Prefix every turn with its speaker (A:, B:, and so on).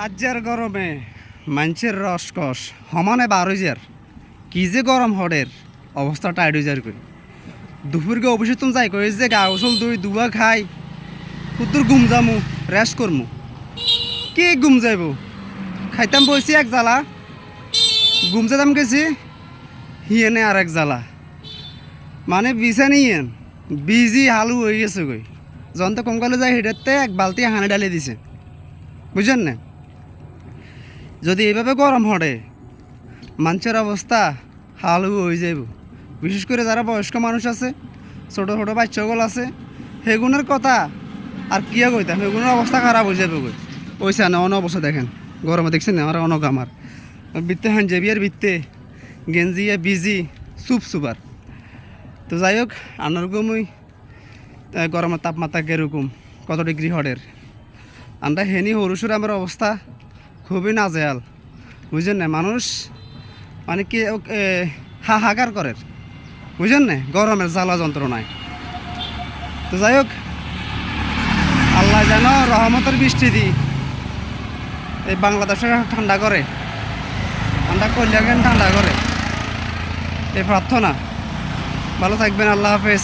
A: আজ্জার গরমে মানুষের রসকস সমানে 12 কি যে গরম হরের অবস্থা টাইট হয়ে যার করি দুপুরকে অফিসে তুমি যাই করি যে গা গোসল দুয়া খাই কুতুর ঘুম যামু রেস্ট করমু কি ঘুম যাইব খাইতাম বইছি এক জ্বালা ঘুম যেতাম গেছি হিয়েনে আর এক জ্বালা মানে বিছানি ইয়েন বিজি হালু হয়ে গেছে গই যখন কম কালে যায় হেঁটাতে এক বালতি হানে ডালিয়ে দিছে বুঝছেন না যদি এইভাবে গরম হরে মানুষের অবস্থা হালু হয়ে যাইব বিশেষ করে যারা বয়স্ক মানুষ আছে ছোটো ছোটো বাচ্চাগুলো আছে সেগুনের কথা আর কিয়া কইতাম সেগুনের অবস্থা খারাপ হয়ে যাবে গই ওইসা না অন অবস্থা দেখেন গরমে দেখছেন না আমার অনক আমার বৃত্তে হান যাবি আর বৃত্তে গেঞ্জিয়া বিজি সুপার তো যাই হোক আনারকমই গরমের তাপমাত্রা কীরকম কত ডিগ্রি হরের আমরা হেনি হরুসুর আমার অবস্থা খুবই নাজেহাল বুঝলেন না মানুষ মানে কি হাহাকার করে বুঝলেন না গরমের জ্বালা যন্ত্রণায় তো যাই হোক আল্লাহ যেন রহমতের বৃষ্টি দি এই বাংলাদেশে ঠান্ডা করে ঠান্ডা করলে ঠান্ডা করে এই প্রার্থনা ভালো থাকবেন আল্লাহ হাফেজ।